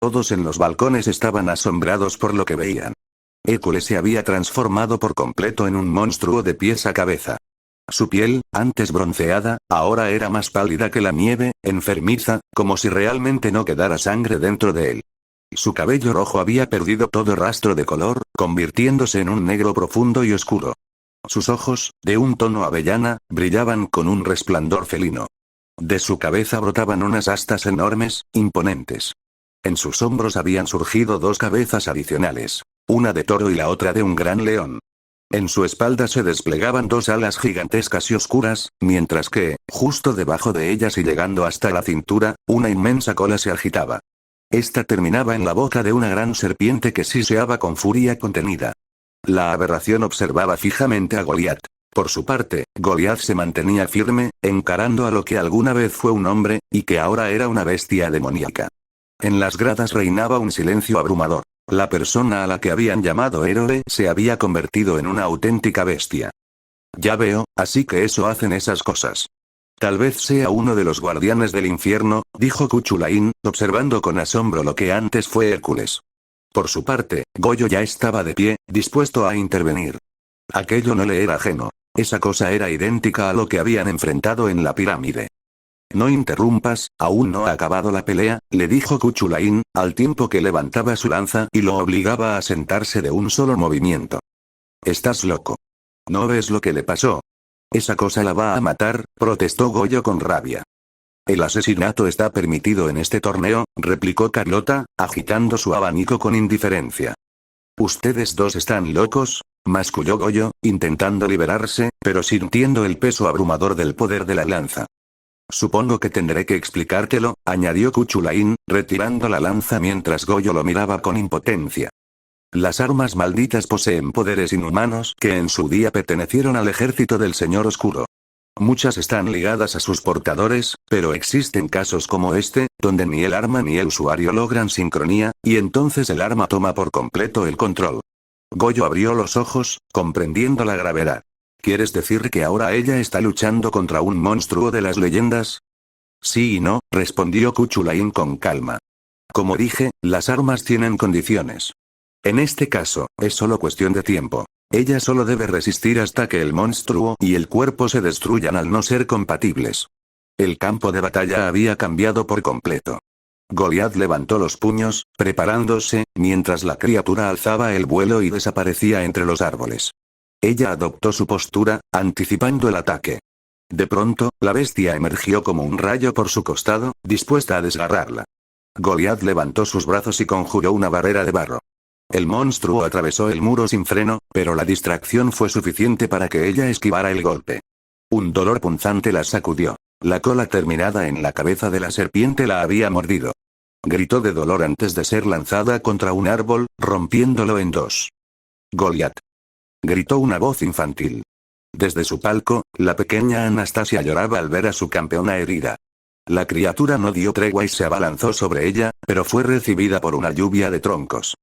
Todos en los balcones estaban asombrados por lo que veían. Hércules se había transformado por completo en un monstruo de pies a cabeza. Su piel, antes bronceada, ahora era más pálida que la nieve, enfermiza, como si realmente no quedara sangre dentro de él. Su cabello rojo había perdido todo rastro de color, convirtiéndose en un negro profundo y oscuro. Sus ojos, de un tono avellana, brillaban con un resplandor felino. De su cabeza brotaban unas astas enormes, imponentes. En sus hombros habían surgido dos cabezas adicionales, una de toro y la otra de un gran león. En su espalda se desplegaban dos alas gigantescas y oscuras, mientras que, justo debajo de ellas y llegando hasta la cintura, una inmensa cola se agitaba. Esta terminaba en la boca de una gran serpiente que siseaba con furia contenida. La aberración observaba fijamente a Goliat. Por su parte, Goliat se mantenía firme, encarando a lo que alguna vez fue un hombre, y que ahora era una bestia demoníaca. En las gradas reinaba un silencio abrumador. La persona a la que habían llamado héroe se había convertido en una auténtica bestia. Ya veo, así que eso hacen esas cosas. Tal vez sea uno de los guardianes del infierno, dijo Cuchulain, observando con asombro lo que antes fue Hércules. Por su parte, Goyo ya estaba de pie, dispuesto a intervenir. Aquello no le era ajeno. Esa cosa era idéntica a lo que habían enfrentado en la pirámide. No interrumpas, aún no ha acabado la pelea, le dijo Cuchulain, al tiempo que levantaba su lanza y lo obligaba a sentarse de un solo movimiento. Estás loco. ¿No ves lo que le pasó? Esa cosa la va a matar, protestó Goyo con rabia. El asesinato está permitido en este torneo, replicó Carlota, agitando su abanico con indiferencia. Ustedes dos están locos, masculló Goyo, intentando liberarse, pero sintiendo el peso abrumador del poder de la lanza. Supongo que tendré que explicártelo, añadió Cuchulain, retirando la lanza mientras Goyo lo miraba con impotencia. Las armas malditas poseen poderes inhumanos que en su día pertenecieron al ejército del Señor Oscuro. Muchas están ligadas a sus portadores, pero existen casos como este, donde ni el arma ni el usuario logran sincronía, y entonces el arma toma por completo el control. Goyo abrió los ojos, comprendiendo la gravedad. ¿Quieres decir que ahora ella está luchando contra un monstruo de las leyendas? Sí y no, respondió Cuchulain con calma. Como dije, las armas tienen condiciones. En este caso, es solo cuestión de tiempo. Ella solo debe resistir hasta que el monstruo y el cuerpo se destruyan al no ser compatibles. El campo de batalla había cambiado por completo. Goliat levantó los puños, preparándose, mientras la criatura alzaba el vuelo y desaparecía entre los árboles. Ella adoptó su postura, anticipando el ataque. De pronto, la bestia emergió como un rayo por su costado, dispuesta a desgarrarla. Goliat levantó sus brazos y conjuró una barrera de barro. El monstruo atravesó el muro sin freno, pero la distracción fue suficiente para que ella esquivara el golpe. Un dolor punzante la sacudió. La cola terminada en la cabeza de la serpiente la había mordido. Gritó de dolor antes de ser lanzada contra un árbol, rompiéndolo en dos. Goliat. Gritó una voz infantil. Desde su palco, la pequeña Anastasia lloraba al ver a su campeona herida. La criatura no dio tregua y se abalanzó sobre ella, pero fue recibida por una lluvia de troncos.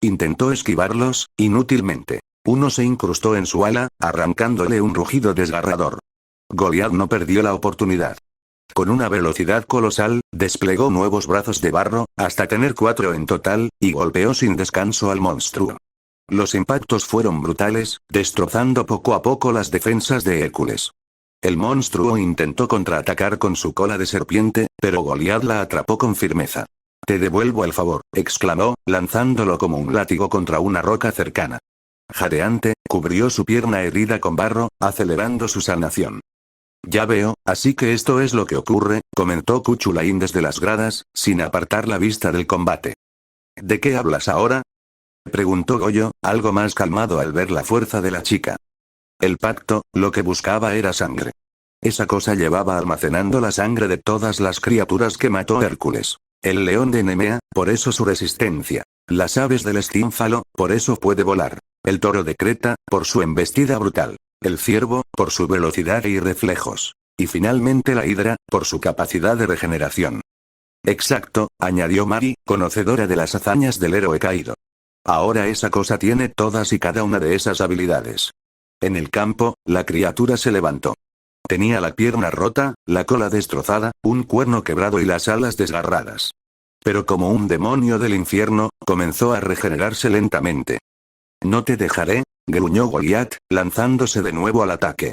Intentó esquivarlos, inútilmente. Uno se incrustó en su ala, arrancándole un rugido desgarrador. Goliat no perdió la oportunidad. Con una velocidad colosal, desplegó nuevos brazos de barro, hasta tener 4 en total, y golpeó sin descanso al monstruo. Los impactos fueron brutales, destrozando poco a poco las defensas de Hércules. El monstruo intentó contraatacar con su cola de serpiente, pero Goliat la atrapó con firmeza. «Te devuelvo el favor», exclamó, lanzándolo como un látigo contra una roca cercana. Jadeante, cubrió su pierna herida con barro, acelerando su sanación. «Ya veo, así que esto es lo que ocurre», comentó Cuchulain desde las gradas, sin apartar la vista del combate. «¿De qué hablas ahora?», preguntó Goyo, algo más calmado al ver la fuerza de la chica. El pacto, lo que buscaba era sangre. Esa cosa llevaba almacenando la sangre de todas las criaturas que mató Hércules. El león de Nemea, por eso su resistencia. Las aves del estínfalo, por eso puede volar. El toro de Creta, por su embestida brutal. El ciervo, por su velocidad y reflejos. Y finalmente la hidra, por su capacidad de regeneración. Exacto, añadió Mari, conocedora de las hazañas del héroe caído. Ahora esa cosa tiene todas y cada una de esas habilidades. En el campo, la criatura se levantó. Tenía la pierna rota, la cola destrozada, un cuerno quebrado y las alas desgarradas. Pero como un demonio del infierno, comenzó a regenerarse lentamente. No te dejaré, gruñó Goliat, lanzándose de nuevo al ataque.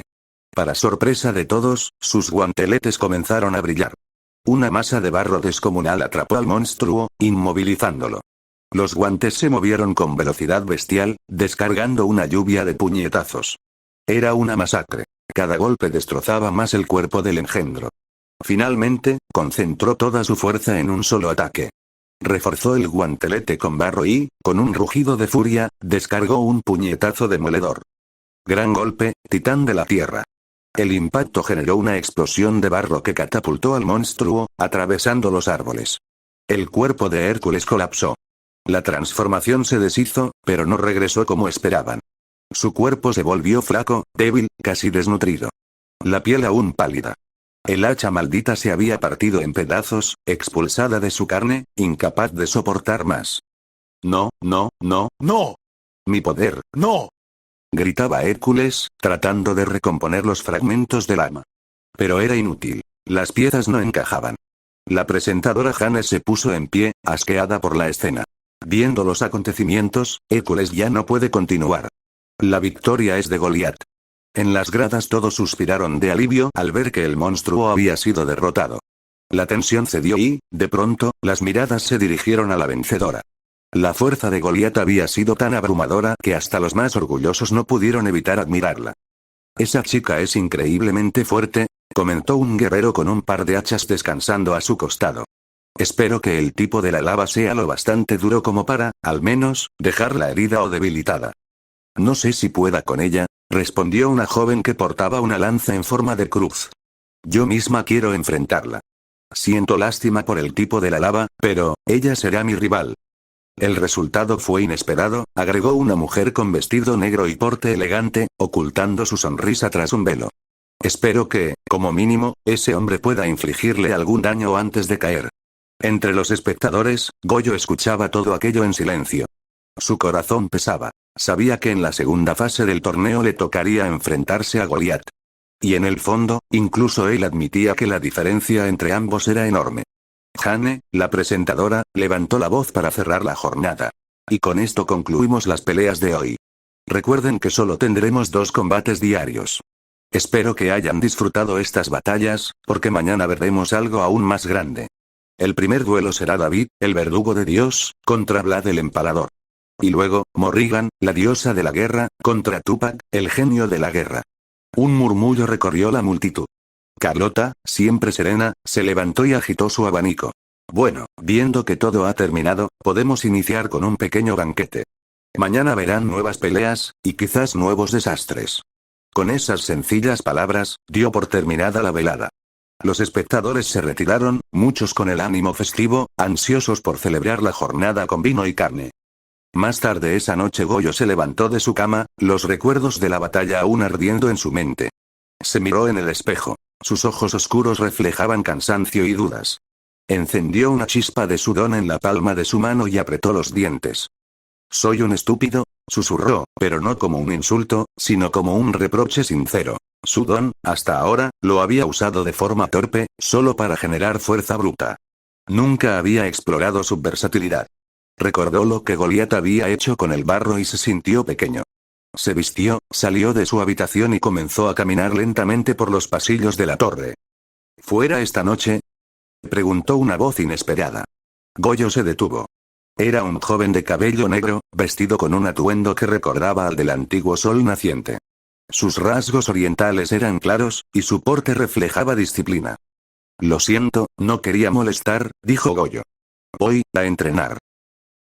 Para sorpresa de todos, sus guanteletes comenzaron a brillar. Una masa de barro descomunal atrapó al monstruo, inmovilizándolo. Los guantes se movieron con velocidad bestial, descargando una lluvia de puñetazos. Era una masacre. Cada golpe destrozaba más el cuerpo del engendro. Finalmente, concentró toda su fuerza en un solo ataque. Reforzó el guantelete con barro y, con un rugido de furia, descargó un puñetazo demoledor. Gran golpe, titán de la tierra. El impacto generó una explosión de barro que catapultó al monstruo, atravesando los árboles. El cuerpo de Hércules colapsó. La transformación se deshizo, pero no regresó como esperaban. Su cuerpo se volvió flaco, débil, casi desnutrido. La piel aún pálida. El hacha maldita se había partido en pedazos, expulsada de su carne, incapaz de soportar más. No, no, no, no. Mi poder, no. Gritaba Hércules, tratando de recomponer los fragmentos del arma. Pero era inútil. Las piezas no encajaban. La presentadora Jane se puso en pie, asqueada por la escena. Viendo los acontecimientos, Hércules ya no puede continuar. La victoria es de Goliat. En las gradas todos suspiraron de alivio al ver que el monstruo había sido derrotado. La tensión cedió y, de pronto, las miradas se dirigieron a la vencedora. La fuerza de Goliat había sido tan abrumadora que hasta los más orgullosos no pudieron evitar admirarla. Esa chica es increíblemente fuerte, comentó un guerrero con un par de hachas descansando a su costado. Espero que el tipo de la lava sea lo bastante duro como para, al menos, dejarla herida o debilitada. No sé si pueda con ella, respondió una joven que portaba una lanza en forma de cruz. Yo misma quiero enfrentarla. Siento lástima por el tipo de la lava, pero, ella será mi rival. El resultado fue inesperado, agregó una mujer con vestido negro y porte elegante, ocultando su sonrisa tras un velo. Espero que, como mínimo, ese hombre pueda infligirle algún daño antes de caer. Entre los espectadores, Goyo escuchaba todo aquello en silencio. Su corazón pesaba. Sabía que en la segunda fase del torneo le tocaría enfrentarse a Goliat. Y en el fondo, incluso él admitía que la diferencia entre ambos era enorme. Jane, la presentadora, levantó la voz para cerrar la jornada. Y con esto concluimos las peleas de hoy. Recuerden que solo tendremos 2 combates diarios. Espero que hayan disfrutado estas batallas, porque mañana veremos algo aún más grande. El primer duelo será David, el verdugo de Dios, contra Vlad el empalador. Y luego, Morrigan, la diosa de la guerra, contra Tupac, el genio de la guerra. Un murmullo recorrió la multitud. Carlota, siempre serena, se levantó y agitó su abanico. Bueno, viendo que todo ha terminado, podemos iniciar con un pequeño banquete. Mañana verán nuevas peleas, y quizás nuevos desastres. Con esas sencillas palabras, dio por terminada la velada. Los espectadores se retiraron, muchos con el ánimo festivo, ansiosos por celebrar la jornada con vino y carne. Más tarde esa noche Goyo se levantó de su cama, los recuerdos de la batalla aún ardiendo en su mente. Se miró en el espejo. Sus ojos oscuros reflejaban cansancio y dudas. Encendió una chispa de sudor en la palma de su mano y apretó los dientes. «Soy un estúpido», susurró, pero no como un insulto, sino como un reproche sincero. Su don, hasta ahora, lo había usado de forma torpe, solo para generar fuerza bruta. Nunca había explorado su versatilidad. Recordó lo que Goliat había hecho con el barro y se sintió pequeño. Se vistió, salió de su habitación y comenzó a caminar lentamente por los pasillos de la torre. ¿Fuera esta noche?, preguntó una voz inesperada. Goyo se detuvo. Era un joven de cabello negro, vestido con un atuendo que recordaba al del antiguo sol naciente. Sus rasgos orientales eran claros, y su porte reflejaba disciplina. Lo siento, no quería molestar, dijo Goyo. Voy a entrenar.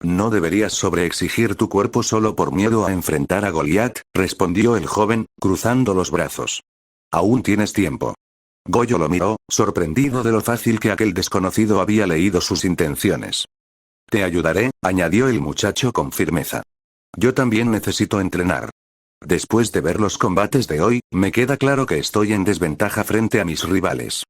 No deberías sobreexigir tu cuerpo solo por miedo a enfrentar a Goliat, respondió el joven, cruzando los brazos. Aún tienes tiempo. Goyo lo miró, sorprendido de lo fácil que aquel desconocido había leído sus intenciones. Te ayudaré, añadió el muchacho con firmeza. Yo también necesito entrenar. Después de ver los combates de hoy, me queda claro que estoy en desventaja frente a mis rivales.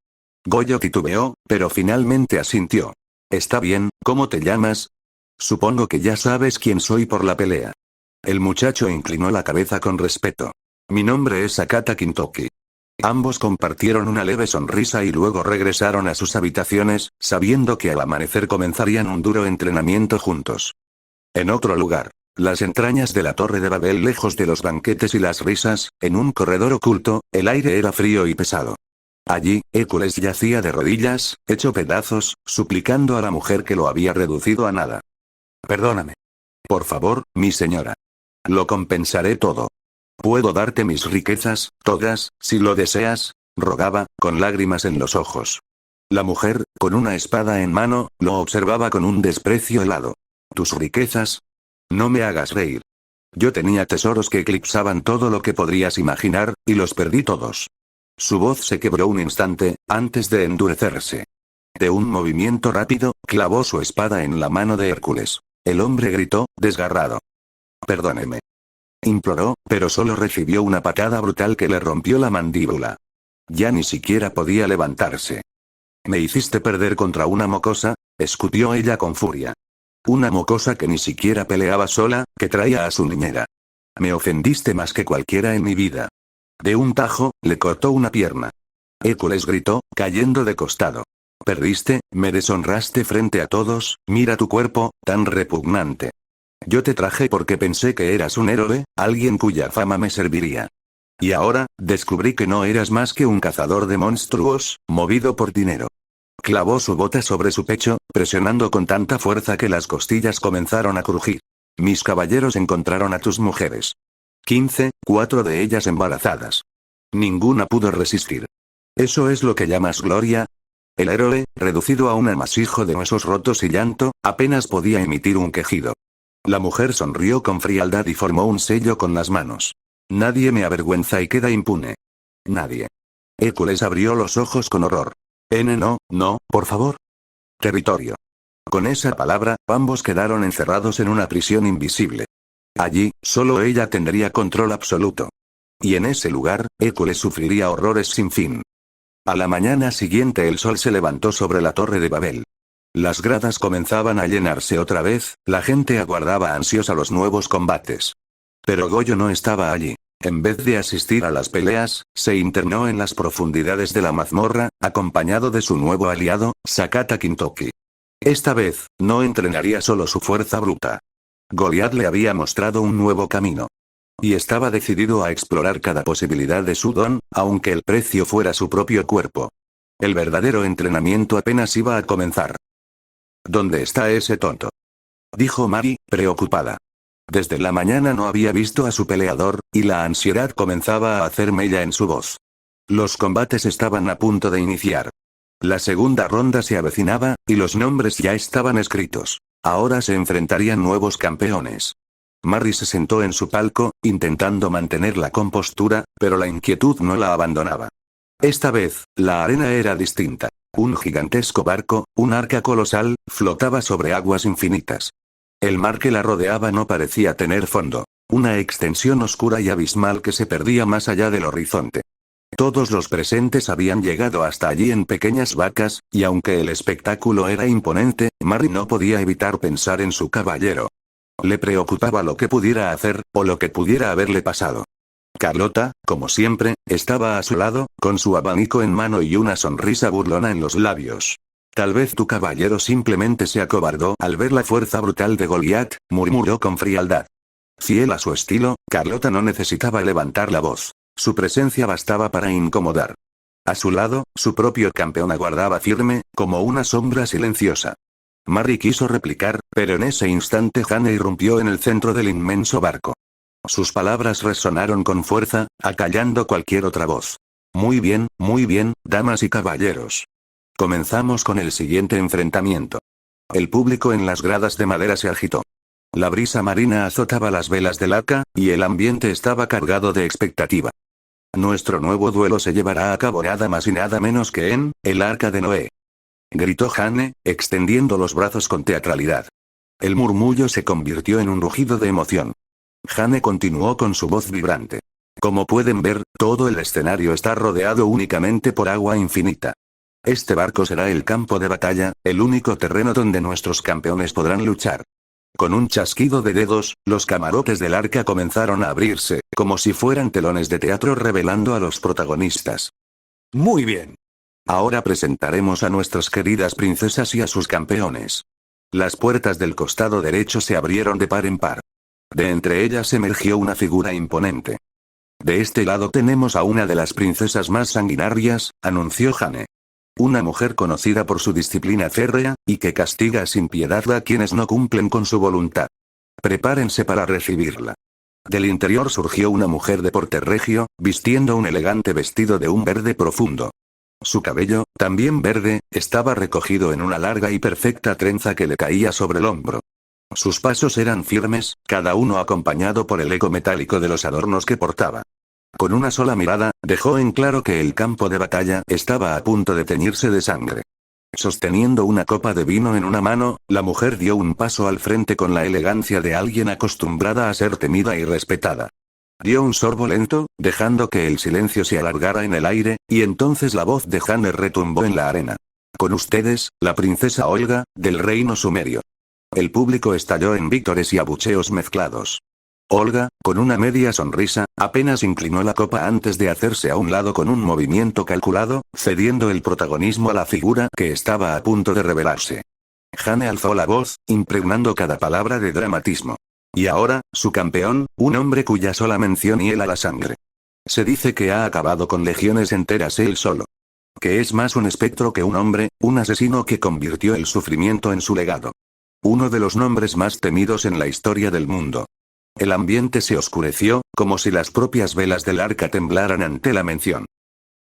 Goyo titubeó, pero finalmente asintió. Está bien, ¿cómo te llamas? Supongo que ya sabes quién soy por la pelea. El muchacho inclinó la cabeza con respeto. Mi nombre es Akata Kintoki. Ambos compartieron una leve sonrisa y luego regresaron a sus habitaciones, sabiendo que al amanecer comenzarían un duro entrenamiento juntos. En otro lugar, las entrañas de la Torre de Babel, lejos de los banquetes y las risas, en un corredor oculto, el aire era frío y pesado. Allí, Hércules yacía de rodillas, hecho pedazos, suplicando a la mujer que lo había reducido a nada. Perdóname. Por favor, mi señora. Lo compensaré todo. Puedo darte mis riquezas, todas, si lo deseas, rogaba, con lágrimas en los ojos. La mujer, con una espada en mano, lo observaba con un desprecio helado. ¿Tus riquezas? No me hagas reír. Yo tenía tesoros que eclipsaban todo lo que podrías imaginar, y los perdí todos. Su voz se quebró un instante, antes de endurecerse. De un movimiento rápido, clavó su espada en la mano de Hércules. El hombre gritó, desgarrado. Perdóneme. Imploró, pero solo recibió una patada brutal que le rompió la mandíbula. Ya ni siquiera podía levantarse. «Me hiciste perder contra una mocosa», escupió ella con furia. Una mocosa que ni siquiera peleaba sola, que traía a su niñera. «Me ofendiste más que cualquiera en mi vida». De un tajo, le cortó una pierna. Hércules gritó, cayendo de costado. «Perdiste, me deshonraste frente a todos, mira tu cuerpo, tan repugnante. Yo te traje porque pensé que eras un héroe, alguien cuya fama me serviría. Y ahora, descubrí que no eras más que un cazador de monstruos, movido por dinero». Clavó su bota sobre su pecho, presionando con tanta fuerza que las costillas comenzaron a crujir. «Mis caballeros encontraron a tus mujeres. 15, 4 de ellas embarazadas. Ninguna pudo resistir. ¿Eso es lo que llamas gloria?» El héroe, reducido a un amasijo de huesos rotos y llanto, apenas podía emitir un quejido. La mujer sonrió con frialdad y formó un sello con las manos. «Nadie me avergüenza y queda impune. Nadie». Hércules abrió los ojos con horror. No, por favor. Territorio. Con esa palabra, ambos quedaron encerrados en una prisión invisible. Allí, solo ella tendría control absoluto. Y en ese lugar, Hércules sufriría horrores sin fin. A la mañana siguiente el sol se levantó sobre la Torre de Babel. Las gradas comenzaban a llenarse otra vez, la gente aguardaba ansiosa los nuevos combates. Pero Goyo no estaba allí. En vez de asistir a las peleas, se internó en las profundidades de la mazmorra, acompañado de su nuevo aliado, Sakata Kintoki. Esta vez, no entrenaría solo su fuerza bruta. Goliat le había mostrado un nuevo camino. Y estaba decidido a explorar cada posibilidad de su don, aunque el precio fuera su propio cuerpo. El verdadero entrenamiento apenas iba a comenzar. «¿Dónde está ese tonto?», dijo Mari, preocupada. Desde la mañana no había visto a su peleador, y la ansiedad comenzaba a hacer mella en su voz. Los combates estaban a punto de iniciar. La segunda ronda se avecinaba, y los nombres ya estaban escritos. Ahora se enfrentarían nuevos campeones. Mari se sentó en su palco, intentando mantener la compostura, pero la inquietud no la abandonaba. Esta vez, la arena era distinta. Un gigantesco barco, un arca colosal, flotaba sobre aguas infinitas. El mar que la rodeaba no parecía tener fondo. Una extensión oscura y abismal que se perdía más allá del horizonte. Todos los presentes habían llegado hasta allí en pequeñas barcas, y aunque el espectáculo era imponente, Mari no podía evitar pensar en su caballero. Le preocupaba lo que pudiera hacer, o lo que pudiera haberle pasado. Carlota, como siempre, estaba a su lado, con su abanico en mano y una sonrisa burlona en los labios. «Tal vez tu caballero simplemente se acobardó al ver la fuerza brutal de Goliat», murmuró con frialdad. Fiel a su estilo, Carlota no necesitaba levantar la voz. Su presencia bastaba para incomodar. A su lado, su propio campeón aguardaba firme, como una sombra silenciosa. Mari quiso replicar, pero en ese instante Jane irrumpió en el centro del inmenso barco. Sus palabras resonaron con fuerza, acallando cualquier otra voz. Muy bien, damas y caballeros. Comenzamos con el siguiente enfrentamiento». El público en las gradas de madera se agitó. La brisa marina azotaba las velas del arca, y el ambiente estaba cargado de expectativa. «Nuestro nuevo duelo se llevará a cabo nada más y nada menos que en el arca de Noé», gritó Jane, extendiendo los brazos con teatralidad. El murmullo se convirtió en un rugido de emoción. Jane continuó con su voz vibrante. «Como pueden ver, todo el escenario está rodeado únicamente por agua infinita. Este barco será el campo de batalla, el único terreno donde nuestros campeones podrán luchar. Con un chasquido de dedos, los camarotes del arca comenzaron a abrirse, como si fueran telones de teatro revelando a los protagonistas. Muy bien. Ahora presentaremos a nuestras queridas princesas y a sus campeones. Las puertas del costado derecho se abrieron de par en par. De entre ellas emergió una figura imponente. De este lado tenemos a una de las princesas más sanguinarias, anunció Jane. Una mujer conocida por su disciplina férrea, y que castiga sin piedad a quienes no cumplen con su voluntad. Prepárense para recibirla. Del interior surgió una mujer de porte regio, vistiendo un elegante vestido de un verde profundo. Su cabello, también verde, estaba recogido en una larga y perfecta trenza que le caía sobre el hombro. Sus pasos eran firmes, cada uno acompañado por el eco metálico de los adornos que portaba. Con una sola mirada, dejó en claro que el campo de batalla estaba a punto de teñirse de sangre. Sosteniendo una copa de vino en una mano, la mujer dio un paso al frente con la elegancia de alguien acostumbrada a ser temida y respetada. Dio un sorbo lento, dejando que el silencio se alargara en el aire, y entonces la voz de Jane retumbó en la arena. Con ustedes, la princesa Olga, del reino sumerio. El público estalló en vítores y abucheos mezclados. Olga, con una media sonrisa, apenas inclinó la copa antes de hacerse a un lado con un movimiento calculado, cediendo el protagonismo a la figura que estaba a punto de revelarse. Jane alzó la voz, impregnando cada palabra de dramatismo. Y ahora, su campeón, un hombre cuya sola mención hiela la sangre. Se dice que ha acabado con legiones enteras él solo. Que es más un espectro que un hombre, un asesino que convirtió el sufrimiento en su legado. Uno de los nombres más temidos en la historia del mundo. El ambiente se oscureció, como si las propias velas del arca temblaran ante la mención.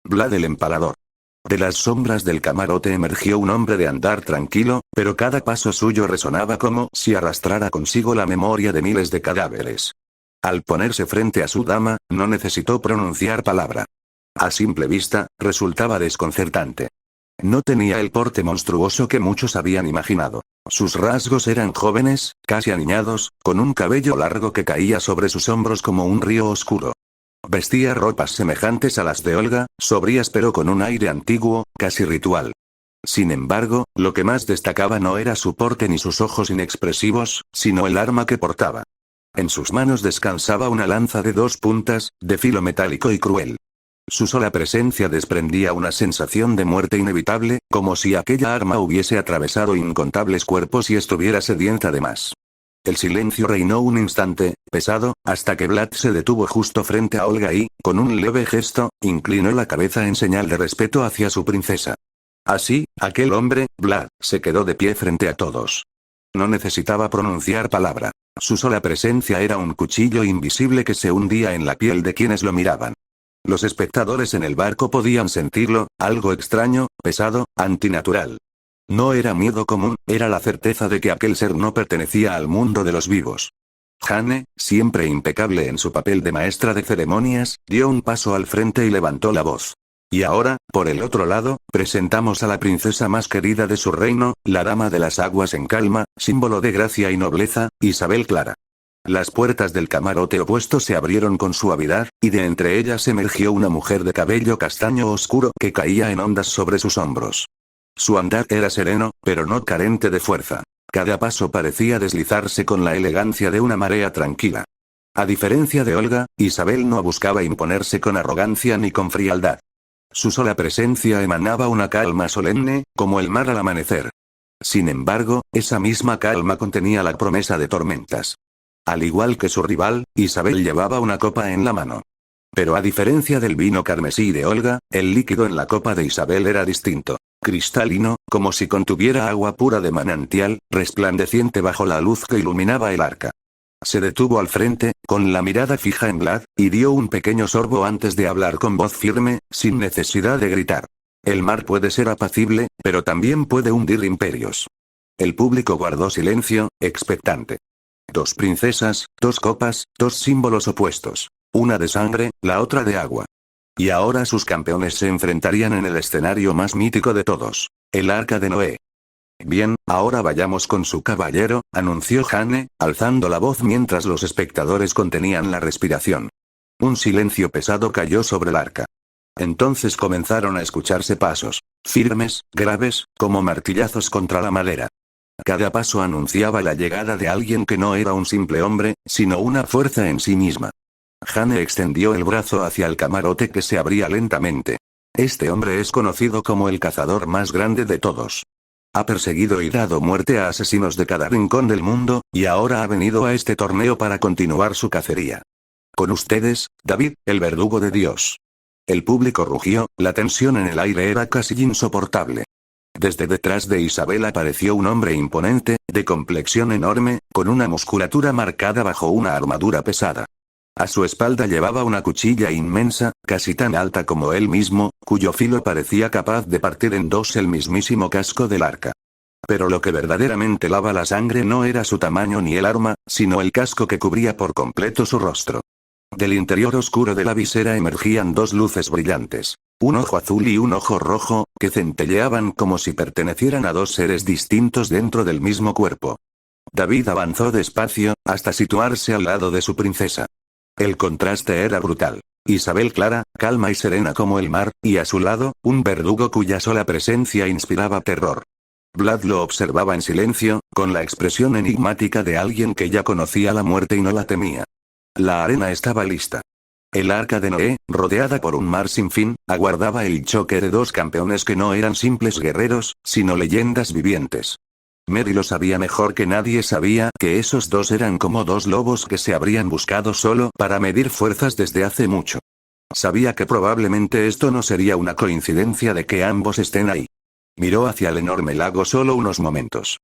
Vlad el Empalador. De las sombras del camarote emergió un hombre de andar tranquilo, pero cada paso suyo resonaba como si arrastrara consigo la memoria de miles de cadáveres. Al ponerse frente a su dama, no necesitó pronunciar palabra. A simple vista, resultaba desconcertante. No tenía el porte monstruoso que muchos habían imaginado. Sus rasgos eran jóvenes, casi aniñados, con un cabello largo que caía sobre sus hombros como un río oscuro. Vestía ropas semejantes a las de Olga, sobrias pero con un aire antiguo, casi ritual. Sin embargo, lo que más destacaba no era su porte ni sus ojos inexpresivos, sino el arma que portaba. En sus manos descansaba una lanza de 2 puntas, de filo metálico y cruel. Su sola presencia desprendía una sensación de muerte inevitable, como si aquella arma hubiese atravesado incontables cuerpos y estuviera sedienta de más. El silencio reinó un instante, pesado, hasta que Vlad se detuvo justo frente a Olga y, con un leve gesto, inclinó la cabeza en señal de respeto hacia su princesa. Así, aquel hombre, Vlad, se quedó de pie frente a todos. No necesitaba pronunciar palabra. Su sola presencia era un cuchillo invisible que se hundía en la piel de quienes lo miraban. Los espectadores en el barco podían sentirlo, algo extraño, pesado, antinatural. No era miedo común, era la certeza de que aquel ser no pertenecía al mundo de los vivos. Jane, siempre impecable en su papel de maestra de ceremonias, dio un paso al frente y levantó la voz. Y ahora, por el otro lado, presentamos a la princesa más querida de su reino, la dama de las aguas en calma, símbolo de gracia y nobleza, Isabel Clara. Las puertas del camarote opuesto se abrieron con suavidad, y de entre ellas emergió una mujer de cabello castaño oscuro que caía en ondas sobre sus hombros. Su andar era sereno, pero no carente de fuerza. Cada paso parecía deslizarse con la elegancia de una marea tranquila. A diferencia de Olga, Isabel no buscaba imponerse con arrogancia ni con frialdad. Su sola presencia emanaba una calma solemne, como el mar al amanecer. Sin embargo, esa misma calma contenía la promesa de tormentas. Al igual que su rival, Isabel llevaba una copa en la mano. Pero a diferencia del vino carmesí de Olga, el líquido en la copa de Isabel era distinto. Cristalino, como si contuviera agua pura de manantial, resplandeciente bajo la luz que iluminaba el arca. Se detuvo al frente, con la mirada fija en Vlad, y dio un pequeño sorbo antes de hablar con voz firme, sin necesidad de gritar. El mar puede ser apacible, pero también puede hundir imperios. El público guardó silencio, expectante. 2 princesas, 2 copas, 2 símbolos opuestos. Una de sangre, la otra de agua. Y ahora sus campeones se enfrentarían en el escenario más mítico de todos, el Arca de Noé. Bien, ahora vayamos con su caballero, anunció Jane, alzando la voz mientras los espectadores contenían la respiración. Un silencio pesado cayó sobre el arca. Entonces comenzaron a escucharse pasos, firmes, graves, como martillazos contra la madera. Cada paso anunciaba la llegada de alguien que no era un simple hombre, sino una fuerza en sí misma. Jane extendió el brazo hacia el camarote que se abría lentamente. Este hombre es conocido como el cazador más grande de todos. Ha perseguido y dado muerte a asesinos de cada rincón del mundo, y ahora ha venido a este torneo para continuar su cacería. Con ustedes, David, el verdugo de Dios. El público rugió, la tensión en el aire era casi insoportable. Desde detrás de Isabel apareció un hombre imponente, de complexión enorme, con una musculatura marcada bajo una armadura pesada. A su espalda llevaba una cuchilla inmensa, casi tan alta como él mismo, cuyo filo parecía capaz de partir en dos el mismísimo casco del arca. Pero lo que verdaderamente lava la sangre no era su tamaño ni el arma, sino el casco que cubría por completo su rostro. Del interior oscuro de la visera emergían dos luces brillantes, un ojo azul y un ojo rojo, que centelleaban como si pertenecieran a dos seres distintos dentro del mismo cuerpo. David avanzó despacio, hasta situarse al lado de su princesa. El contraste era brutal. Isabel clara, calma y serena como el mar, y a su lado, un verdugo cuya sola presencia inspiraba terror. Vlad lo observaba en silencio, con la expresión enigmática de alguien que ya conocía la muerte y no la temía. La arena estaba lista. El arca de Noé, rodeada por un mar sin fin, aguardaba el choque de dos campeones que no eran simples guerreros, sino leyendas vivientes. Mary lo sabía mejor que nadie sabía que esos dos eran como dos lobos que se habrían buscado solo para medir fuerzas desde hace mucho. Sabía que probablemente esto no sería una coincidencia de que ambos estén ahí. Miró hacia el enorme lago solo unos momentos.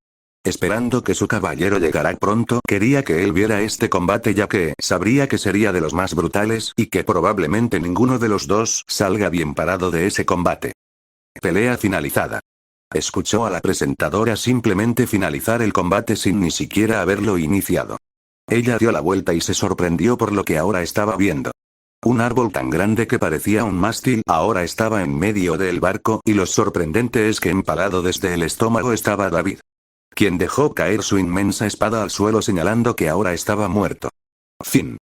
Esperando que su caballero llegara pronto, quería que él viera este combate ya que sabría que sería de los más brutales y que probablemente ninguno de los dos salga bien parado de ese combate. Pelea finalizada. Escuchó a la presentadora simplemente finalizar el combate sin ni siquiera haberlo iniciado. Ella dio la vuelta y se sorprendió por lo que ahora estaba viendo. Un árbol tan grande que parecía un mástil ahora estaba en medio del barco y lo sorprendente es que empalado desde el estómago estaba David, quien dejó caer su inmensa espada al suelo señalando que ahora estaba muerto. Fin.